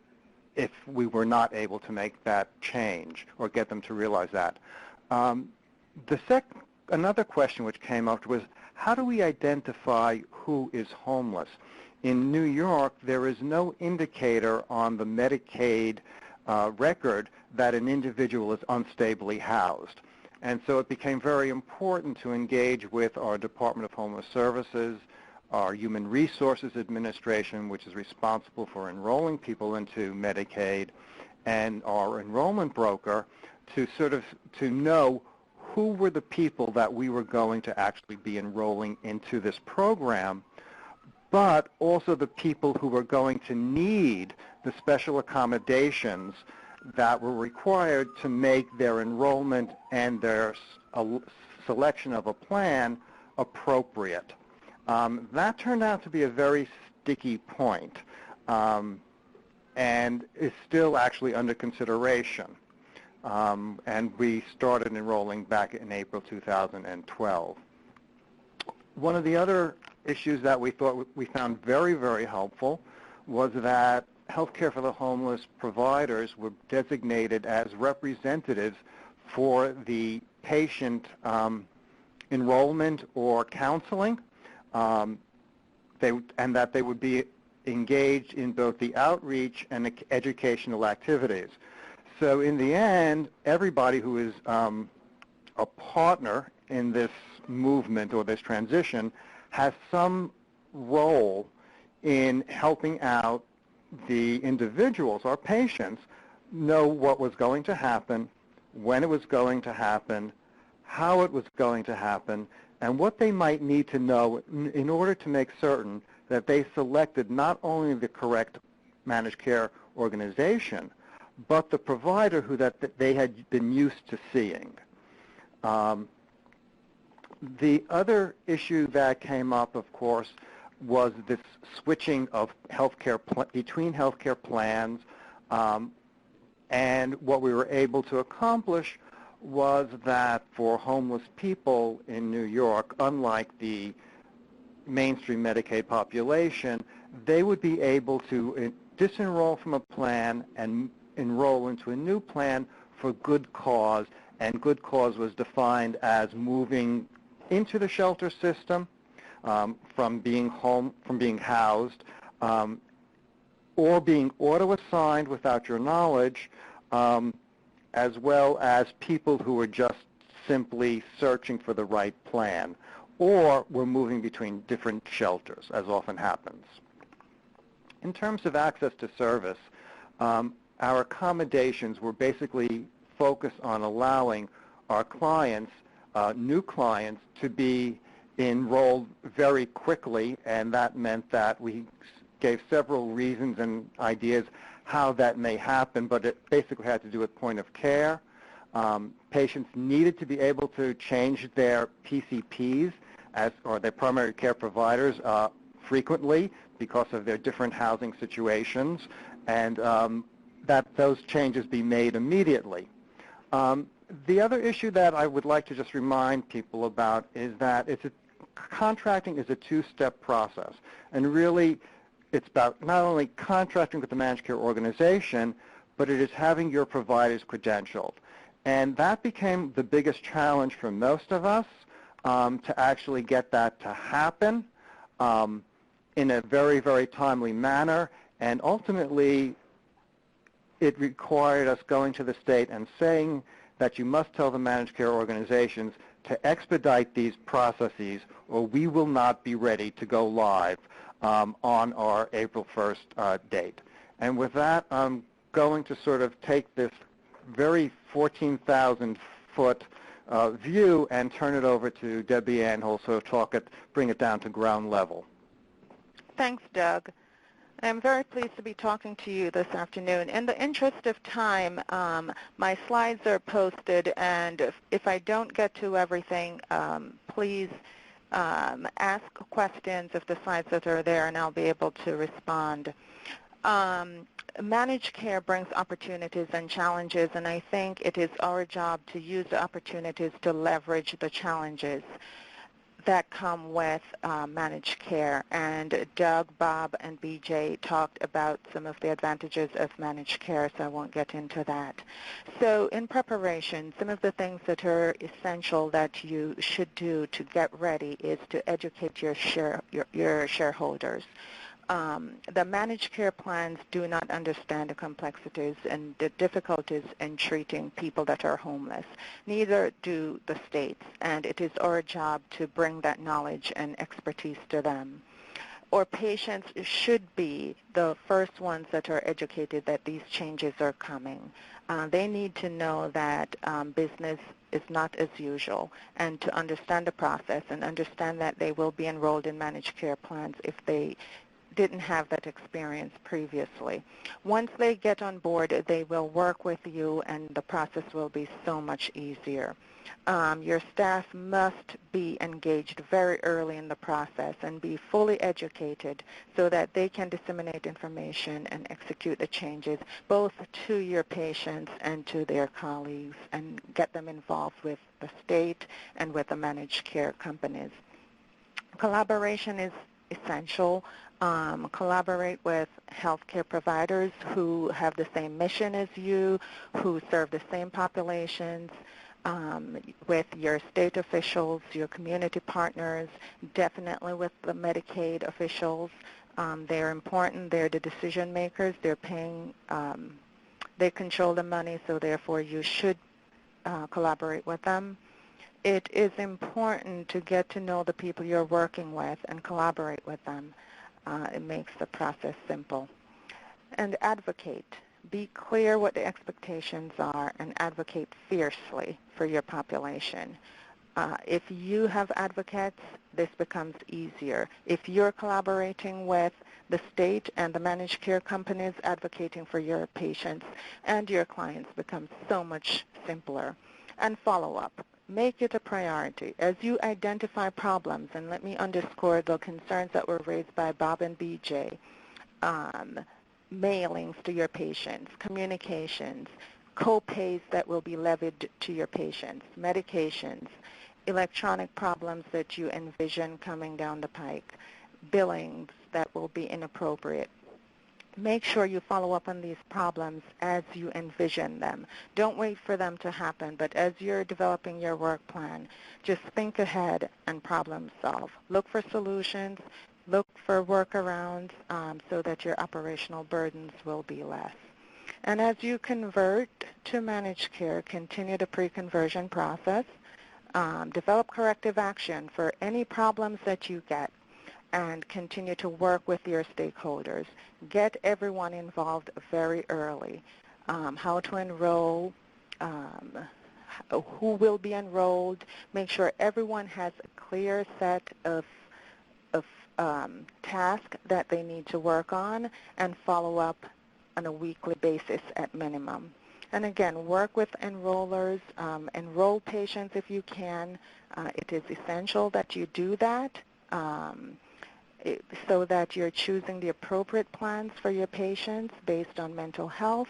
if we were not able to make that change or get them to realize that. Another question which came up was, how do we identify who is homeless? In New York, there is no indicator on the Medicaid record that an individual is unstably housed. And so it became very important to engage with our Department of Homeless Services, our Human Resources Administration, which is responsible for enrolling people into Medicaid, and our enrollment broker to know who were the people that we were going to actually be enrolling into this program, but also the people who were going to need the special accommodations that were required to make their enrollment and their selection of a plan appropriate. That turned out to be a very sticky point and is still actually under consideration. And we started enrolling back in April 2012. One of the other issues that we found very, very helpful was that healthcare for the homeless providers were designated as representatives for the patient enrollment or counseling, and that they would be engaged in both the outreach and the educational activities. So in the end, everybody who is a partner in this movement or this transition has some role in helping out the individuals, our patients, know what was going to happen, when it was going to happen, how it was going to happen, and what they might need to know in order to make certain that they selected not only the correct managed care organization, but the provider that they had been used to seeing. The other issue that came up, of course, was this switching of between healthcare plans, and what we were able to accomplish was that for homeless people in New York, unlike the mainstream Medicaid population, they would be able to disenroll from a plan and enroll into a new plan for good cause, and good cause was defined as moving into the shelter system, from being housed, or being auto-assigned without your knowledge, as well as people who were just simply searching for the right plan, or were moving between different shelters, as often happens. In terms of access to service, our accommodations were basically focused on allowing our clients, new clients, to be enrolled very quickly, and that meant that we gave several reasons and ideas how that may happen, but it basically had to do with point of care. Patients needed to be able to change their PCPs, or their primary care providers, frequently because of their different housing situations, and that those changes be made immediately. The other issue that I would like to just remind people about is that contracting is a two-step process, and really it's about not only contracting with the managed care organization, but it is having your providers credentialed. And that became the biggest challenge for most of us, to actually get that to happen in a very, very timely manner. And ultimately, it required us going to the state and saying that you must tell the managed care organizations to expedite these processes, or we will not be ready to go live on our April 1st date. And with that, I'm going to sort of take this very 14,000-foot view and turn it over to Debbie Ann, who'll sort of bring it down to ground level. Thanks, Doug. I'm very pleased to be talking to you this afternoon. In the interest of time, my slides are posted, and if I don't get to everything, please ask questions of the slides that are there, and I'll be able to respond. Managed care brings opportunities and challenges, and I think it is our job to use the opportunities to leverage the challenges that come with managed care. And Doug, Bob, and BJ talked about some of the advantages of managed care, so I won't get into that. So in preparation, some of the things that are essential that you should do to get ready is to educate your shareholders. The managed care plans do not understand the complexities and the difficulties in treating people that are homeless. Neither do the states, and it is our job to bring that knowledge and expertise to them. Our patients should be the first ones that are educated that these changes are coming. They need to know that business is not as usual, and to understand the process and understand that they will be enrolled in managed care plans if they didn't have that experience previously. Once they get on board, they will work with you, and the process will be so much easier. Your staff must be engaged very early in the process and be fully educated so that they can disseminate information and execute the changes both to your patients and to their colleagues, and get them involved with the state and with the managed care companies. Collaboration is essential. Collaborate with healthcare providers who have the same mission as you, who serve the same populations, with your state officials, your community partners, definitely with the Medicaid officials. They're important. They're the decision makers. They're paying, they control the money, so therefore you should collaborate with them. It is important to get to know the people you're working with and collaborate with them. It makes the process simple. And advocate. Be clear what the expectations are and advocate fiercely for your population. If you have advocates, this becomes easier. If you're collaborating with the state and the managed care companies, advocating for your patients and your clients becomes so much simpler. And follow up. make it a priority. As you identify problems, and let me underscore the concerns that were raised by Bob and BJ, mailings to your patients, communications, co-pays that will be levied to your patients, medications, electronic problems that you envision coming down the pike, billings that will be inappropriate. Make sure you follow up on these problems as you envision them. Don't wait for them to happen, but as you're developing your work plan, just think ahead and problem solve. Look for solutions, look for workarounds so that your operational burdens will be less. And as you convert to managed care, continue the pre-conversion process. Develop corrective action for any problems that you get, and continue to work with your stakeholders. Get everyone involved very early. How to enroll, who will be enrolled. Make sure everyone has a clear set of tasks that they need to work on, and follow up on a weekly basis at minimum. And again, work with enrollers, enroll patients if you can. It is essential that you do that so that you're choosing the appropriate plans for your patients based on mental health,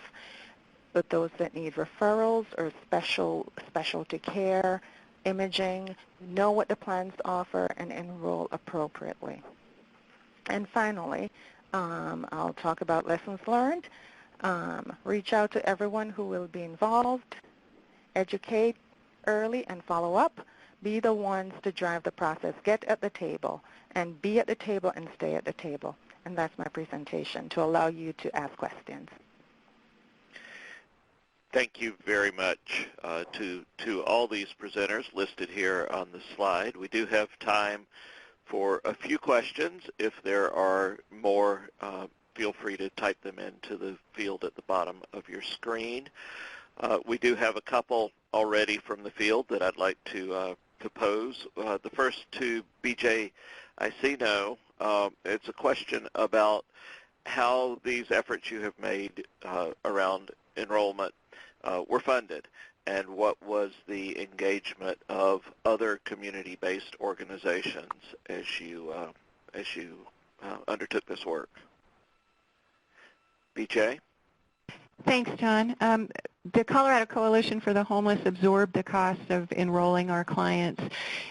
but those that need referrals or specialty care, imaging, know what the plans offer and enroll appropriately. And finally, I'll talk about lessons learned. Reach out to everyone who will be involved, educate early and follow up. Be the ones to drive the process. Get at the table, and be at the table and stay at the table. And that's my presentation, to allow you to ask questions. Thank you very much to all these presenters listed here on the slide. We do have time for a few questions. If there are more, feel free to type them into the field at the bottom of your screen. We do have a couple already from the field that I'd like to pose. The first to BJ Icino. It's a question about how these efforts you have made around enrollment were funded, and what was the engagement of other community-based organizations as you undertook this work. BJ? Thanks, John. The Colorado Coalition for the Homeless absorbed the cost of enrolling our clients.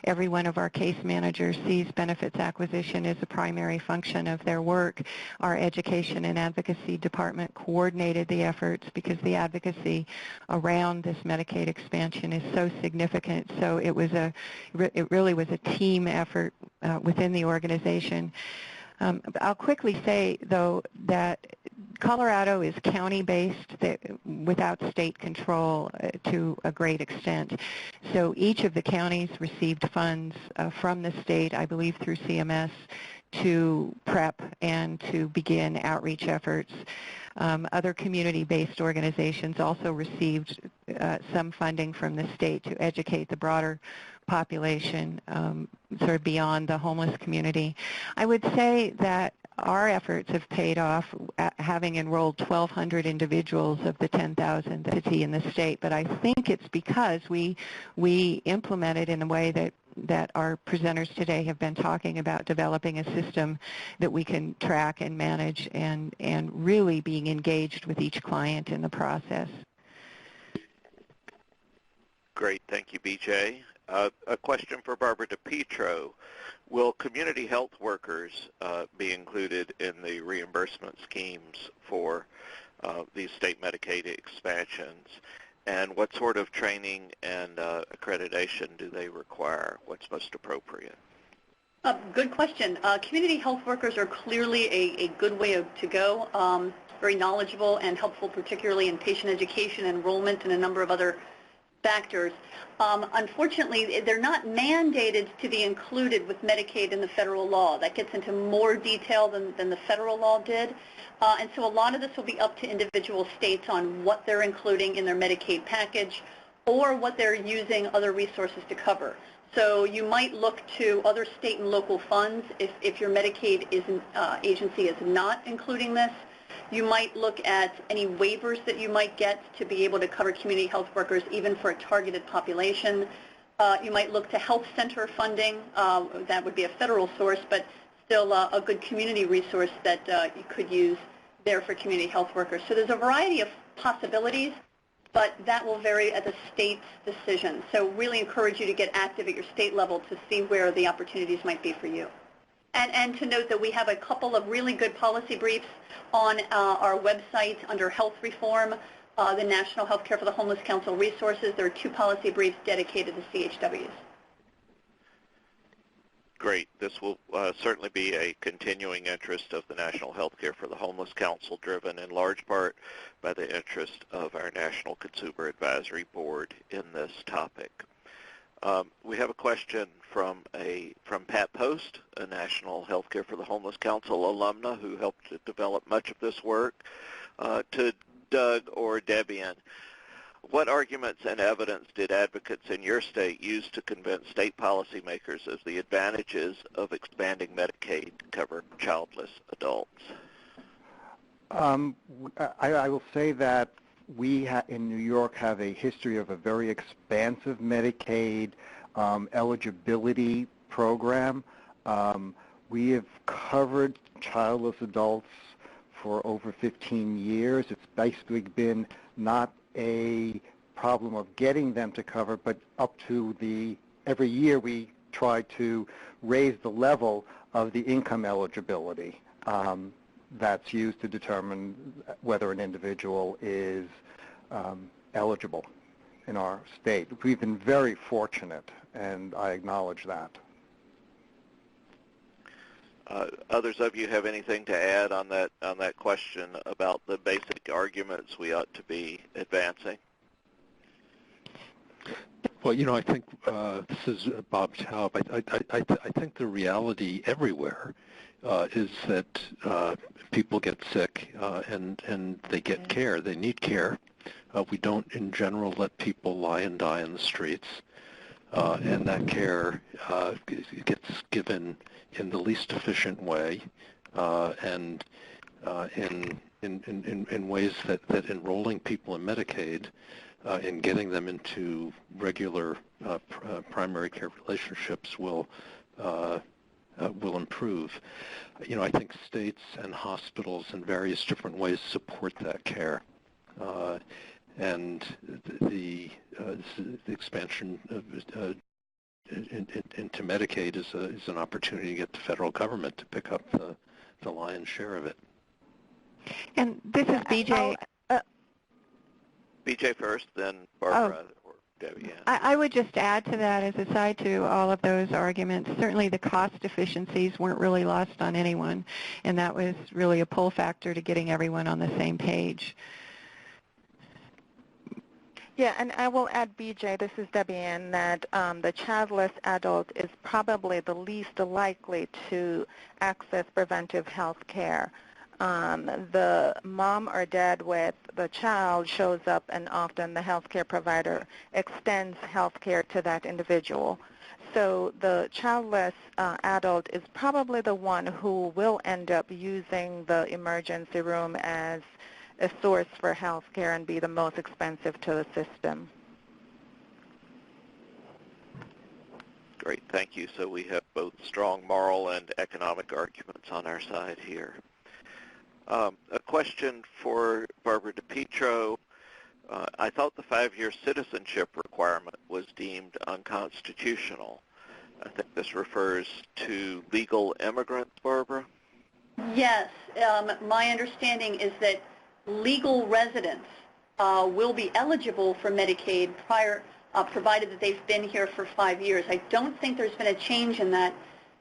Every one of our case managers sees benefits acquisition as a primary function of their work. Our education and advocacy department coordinated the efforts because the advocacy around this Medicaid expansion is so significant. So it really was a team effort within the organization. I'll quickly say, though, that Colorado is county-based without state control to a great extent. So each of the counties received funds from the state, I believe through CMS, to prep and to begin outreach efforts. Other community-based organizations also received some funding from the state to educate the broader population sort of beyond the homeless community. I would say that our efforts have paid off, having enrolled 1,200 individuals of the 10,000 entity in the state, but I think it's because we implemented in a way that our presenters today have been talking about, developing a system that we can track and manage and really being engaged with each client in the process. Great, thank you, BJ. A question for Barbara DePietro. Will community health workers be included in the reimbursement schemes for these state Medicaid expansions? And what sort of training and accreditation do they require? What's most appropriate? Good question. Community health workers are clearly a good way to go, very knowledgeable and helpful, particularly in patient education, enrollment, and a number of other factors. Unfortunately, they're not mandated to be included with Medicaid in the federal law. That gets into more detail than the federal law did. And so a lot of this will be up to individual states on what they're including in their Medicaid package or what they're using other resources to cover. So you might look to other state and local funds if your Medicaid agency is not including this. You might look at any waivers that you might get to be able to cover community health workers even for a targeted population. You might look to health center funding. That would be a federal source, but still a good community resource that you could use there for community health workers. So there's a variety of possibilities, but that will vary at the state's decision. So really encourage you to get active at your state level to see where the opportunities might be for you. And to note that we have a couple of really good policy briefs on our website under health reform, the National Healthcare for the Homeless Council resources. There are 2 policy briefs dedicated to CHWs. Great. This will certainly be a continuing interest of the National Healthcare for the Homeless Council, driven in large part by the interest of our National Consumer Advisory Board in this topic. We have a question from Pat Post, a National Healthcare for the Homeless Council alumna who helped to develop much of this work, to Doug or Debian. What arguments and evidence did advocates in your state use to convince state policymakers of the advantages of expanding Medicaid to cover childless adults? I will say that we in New York have a history of a very expansive Medicaid eligibility program. We have covered childless adults for over 15 years. It's basically been not a problem of getting them to cover, but up to every year we try to raise the level of the income eligibility that's used to determine whether an individual is eligible in our state. We've been very fortunate, and I acknowledge that. Others of you have anything to add on that question about the basic arguments we ought to be advancing? Well, I think this is Bob Taub. I think the reality everywhere is that people get sick and they get care. They need care. We don't, in general, let people lie and die in the streets, and that care gets given in the least efficient way, and in ways that enrolling people in Medicaid and getting them into regular primary care relationships will improve. I think states and hospitals in various different ways support that care, and the expansion of into Medicaid is an opportunity to get the federal government to pick up the lion's share of it. And this is BJ. BJ first, then Barbara or Debbie. I would just add to that, as a side to all of those arguments, certainly the cost efficiencies weren't really lost on anyone, and that was really a pull factor to getting everyone on the same page. Yeah, and I will add, BJ, this is Debbie Ann, that the childless adult is probably the least likely to access preventive health care. The mom or dad with the child shows up, and often the health care provider extends health care to that individual. So the childless adult is probably the one who will end up using the emergency room as a source for health care and be the most expensive to the system. Great, thank you. So we have both strong moral and economic arguments on our side here. A question for Barbara DiPietro. I thought the 5-year citizenship requirement was deemed unconstitutional. I think this refers to legal immigrants, Barbara? Yes. My understanding is that legal residents will be eligible for Medicaid provided that they've been here for 5 years. I don't think there's been a change in that.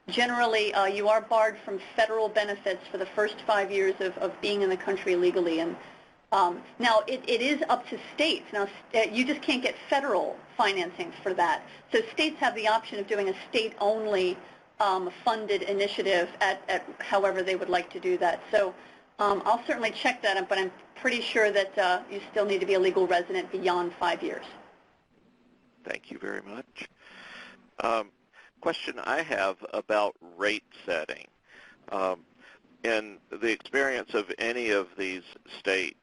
Generally, you are barred from federal benefits for the first 5 years of being in the country legally. And now it is up to states. Now, you just can't get federal financing for that. So states have the option of doing a state-only funded initiative at however they would like to do that. So I'll certainly check that, but I'm pretty sure that you still need to be a legal resident beyond 5 years. Thank you very much. Question I have about rate setting. In the experience of any of these states,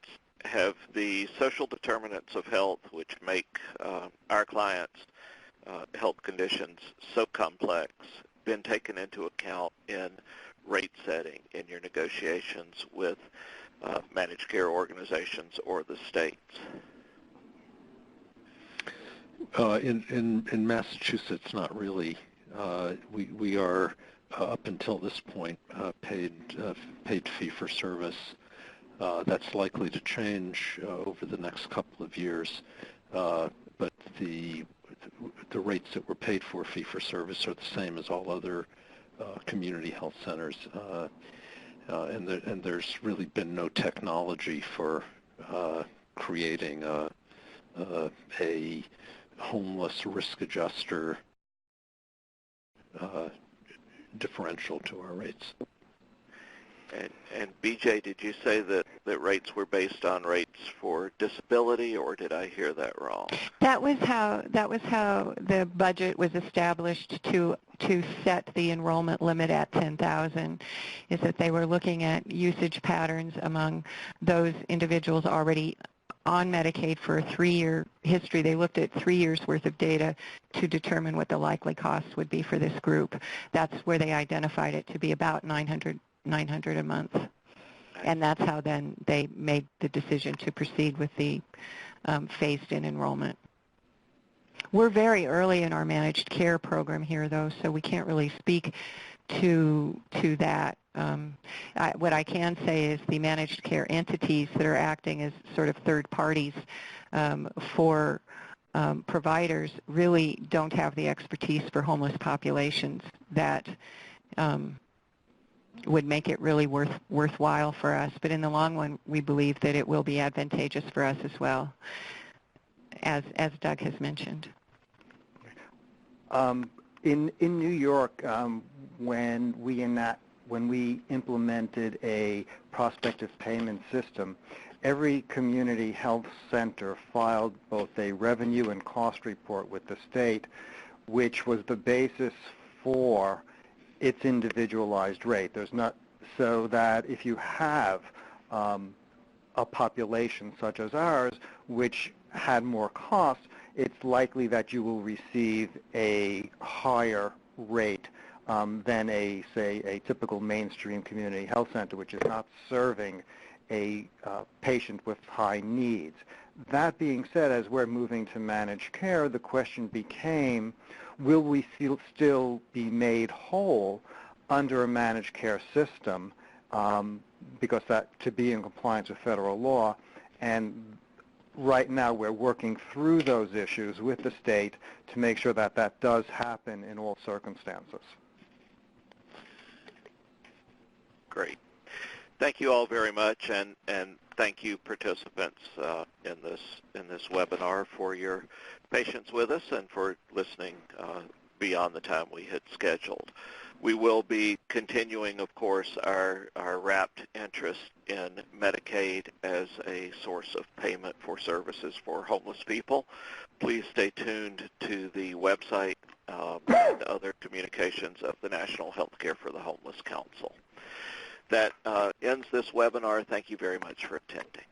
have the social determinants of health, which make our clients health conditions so complex been taken into account in rate setting in your negotiations with managed care organizations or the states? In Massachusetts, not really. We are up until this point paid fee for service. That's likely to change over the next couple of years, but the rates that we're paid for fee for service are the same as all other community health centers, and there's really been no technology for creating a homeless risk adjuster differential to our rates. And BJ, did you say that rates were based on rates for disability, or did I hear that wrong? That was how the budget was established to set the enrollment limit at 10,000, is that they were looking at usage patterns among those individuals already on Medicaid for a 3-year history. They looked at 3 years worth of data to determine what the likely costs would be for this group. That's where they identified it to be about $900 a month. And that's how then they made the decision to proceed with the phased-in enrollment. We're very early in our managed care program here, though, so we can't really speak to that. What I can say is the managed care entities that are acting as sort of third parties for providers really don't have the expertise for homeless populations that would make it really worthwhile for us. But in the long run, we believe that it will be advantageous for us as well, as Doug has mentioned. In New York, when we implemented a prospective payment system, every community health center filed both a revenue and cost report with the state, which was the basis for its individualized rate. There's not, so that if you have a population such as ours, which had more costs, it's likely that you will receive a higher rate than say, a typical mainstream community health center, which is not serving a patient with high needs. That being said, as we're moving to managed care, the question became, will we still be made whole under a managed care system, because that to be in compliance with federal law? And right now we're working through those issues with the state to make sure that that does happen in all circumstances. Great. Thank you all very much, and thank you participants in this webinar for your patience with us and for listening beyond the time we had scheduled. We will be continuing, of course, our rapt interest in Medicaid as a source of payment for services for homeless people. Please stay tuned to the website and other communications of the National Healthcare for the Homeless Council. That ends this webinar. Thank you very much for attending.